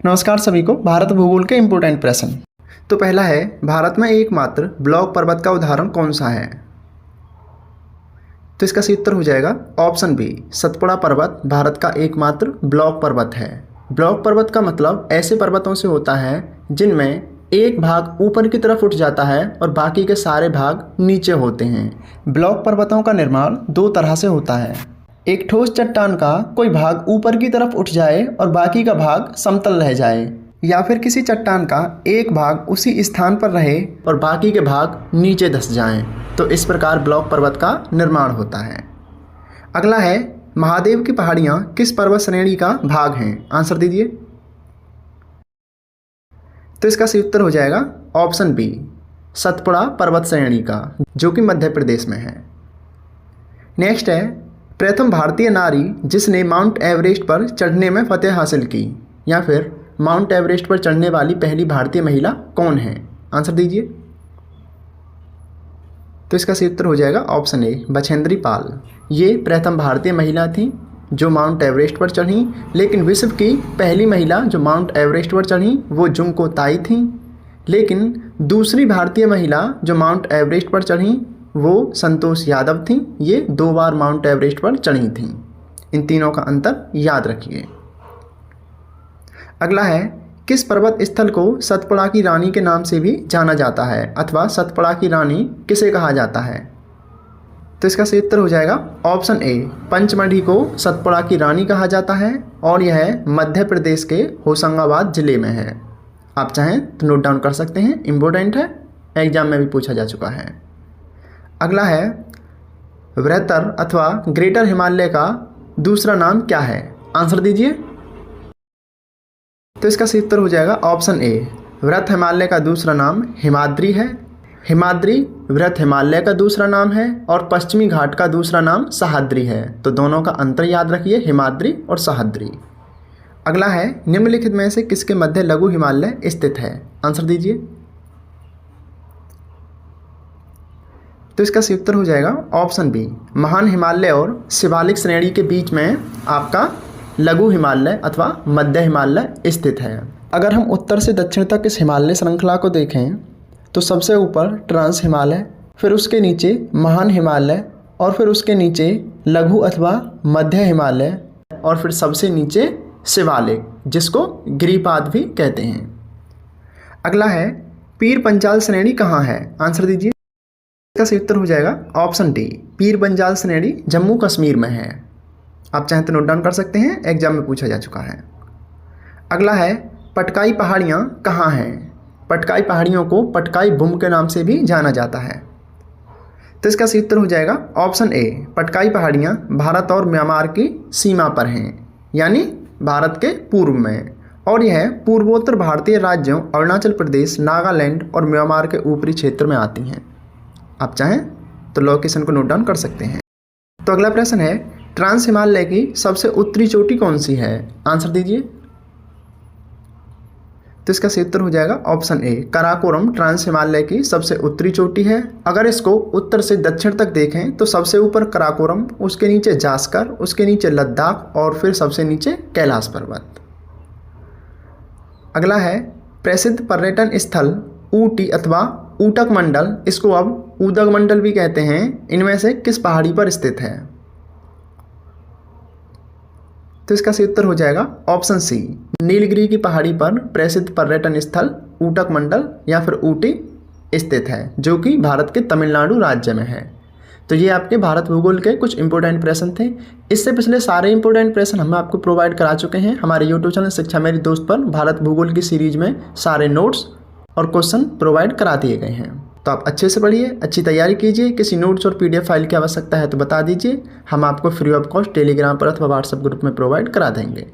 नमस्कार सभी को। भारत भूगोल के इम्पोर्टेंट प्रश्न। तो पहला है, भारत में एकमात्र ब्लॉक पर्वत का उदाहरण कौन सा है? तो इसका सही उत्तर हो जाएगा ऑप्शन बी, सतपुड़ा पर्वत भारत का एकमात्र ब्लॉक पर्वत है। ब्लॉक पर्वत का मतलब ऐसे पर्वतों से होता है जिनमें एक भाग ऊपर की तरफ उठ जाता है और बाकी के सारे भाग नीचे होते हैं। ब्लॉक पर्वतों का निर्माण दो तरह से होता है। एक ठोस चट्टान का कोई भाग ऊपर की तरफ उठ जाए और बाकी का भाग समतल रह जाए, या फिर किसी चट्टान का एक भाग उसी स्थान पर रहे और बाकी के भाग नीचे धंस जाएं। तो इस प्रकार ब्लॉक पर्वत का निर्माण होता है। अगला है, महादेव की पहाड़ियाँ किस पर्वत श्रेणी का भाग हैं? आंसर दीजिए। तो इसका सही उत्तर हो जाएगा ऑप्शन बी, सतपुड़ा पर्वत श्रेणी का, जो कि मध्य प्रदेश में है। नेक्स्ट है, प्रथम भारतीय नारी जिसने माउंट एवरेस्ट पर चढ़ने में फतेह हासिल की, या फिर माउंट एवरेस्ट पर चढ़ने वाली पहली भारतीय महिला कौन है? आंसर दीजिए। तो इसका सही उत्तर हो जाएगा ऑप्शन ए, बछेंद्री पाल। ये प्रथम भारतीय महिला थी जो माउंट एवरेस्ट पर चढ़ी, लेकिन विश्व की पहली महिला जो माउंट एवरेस्ट पर चढ़ी वो जुंको ताई थी। लेकिन दूसरी भारतीय महिला जो माउंट एवरेस्ट पर चढ़ी वो संतोष यादव थी। ये 2 बार माउंट एवरेस्ट पर चढ़ी थी। इन तीनों का अंतर याद रखिए। अगला है, किस पर्वत स्थल को सतपुड़ा की रानी के नाम से भी जाना जाता है, अथवा सतपुड़ा की रानी किसे कहा जाता है? तो इसका सही उत्तर हो जाएगा ऑप्शन ए, पंचमढ़ी को सतपुड़ा की रानी कहा जाता है और यह मध्य प्रदेश के होशंगाबाद जिले में है। आप चाहें तो नोट डाउन कर सकते हैं, इम्पोर्टेंट है, एग्जाम में भी पूछा जा चुका है। अगला है, बृहत्तर अथवा ग्रेटर हिमालय का दूसरा नाम क्या है? आंसर दीजिए। तो इसका सही उत्तर हो जाएगा ऑप्शन ए, वृहत हिमालय का दूसरा नाम हिमाद्री है। हिमाद्री वृहत हिमालय का दूसरा नाम है और पश्चिमी घाट का दूसरा नाम सह्याद्री है। तो दोनों का अंतर याद रखिए, हिमाद्री और सह्याद्री। अगला है, निम्नलिखित में से किसके मध्य लघु हिमालय स्थित है? आंसर दीजिए। तो इसका सही उत्तर हो जाएगा ऑप्शन बी, महान हिमालय और शिवालिक श्रेणी के बीच में आपका लघु हिमालय अथवा मध्य हिमालय स्थित है। अगर हम उत्तर से दक्षिण तक इस हिमालय श्रृंखला को देखें तो सबसे ऊपर ट्रांस हिमालय, फिर उसके नीचे महान हिमालय और फिर उसके नीचे लघु अथवा मध्य हिमालय और फिर सबसे नीचे शिवालिक, जिसको गिरिपाद भी कहते हैं। अगला है, पीर पंजाल श्रेणी कहाँ है? आंसर दीजिए। इसका सही उत्तर हो जाएगा ऑप्शन डी, पीर पंजाल श्रेणी जम्मू कश्मीर में है। आप चाहें तो नोट डाउन कर सकते हैं, एग्जाम में पूछा जा चुका है। अगला है, पटकाई पहाड़ियाँ कहाँ हैं? पटकाई पहाड़ियों को पटकाई भूम के नाम से भी जाना जाता है। तो इसका सही उत्तर हो जाएगा ऑप्शन ए, पटकाई पहाड़ियाँ भारत और म्यांमार की सीमा पर हैं, यानी भारत के पूर्व में, और यह पूर्वोत्तर भारतीय राज्यों अरुणाचल प्रदेश, नागालैंड और म्यांमार के ऊपरी क्षेत्र में आती हैं। आप चाहें तो लोकेशन को नोट डाउन कर सकते हैं। तो अगला प्रश्न है, ट्रांस हिमालय की सबसे उत्तरी चोटी कौन सी है? आंसर दीजिए। तो इसका सही उत्तर हो जाएगा option A, Karakoram trans Himalaya की सबसे उत्तरी चोटी है। अगर इसको उत्तर से दक्षिण तक देखें तो सबसे ऊपर काराकोरम, उसके नीचे जास्कर, उसके नीचे लद्दाख और फिर सबसे नीचे कैलाश पर्वत। अगला है, प्रसिद्ध पर्यटन स्थल ऊटी अथवा ऊटक मंडल, इसको अब ऊदक मंडल भी कहते हैं, इनमें से किस पहाड़ी पर स्थित है? तो इसका सही उत्तर हो जाएगा ऑप्शन सी, नीलगिरी की पहाड़ी पर प्रसिद्ध पर्यटन स्थल ऊटक मंडल या फिर ऊटी स्थित है, जो कि भारत के तमिलनाडु राज्य में है। तो ये आपके भारत भूगोल के कुछ इंपॉर्टेंट प्रश्न थे। इससे पिछले सारे इंपॉर्टेंट प्रश्न हम आपको प्रोवाइड करा चुके हैं हमारे यूट्यूब चैनल शिक्षा मेरी दोस्त पर। भारत भूगोल की सीरीज में सारे नोट्स और क्वेश्चन प्रोवाइड करा दिए गए हैं। तो आप अच्छे से पढ़िए, अच्छी तैयारी कीजिए। किसी नोट्स और PDF फाइल की आवश्यकता है तो बता दीजिए, हम आपको फ्री ऑफ कॉस्ट टेलीग्राम पर अथवा व्हाट्सएप ग्रुप में प्रोवाइड करा देंगे।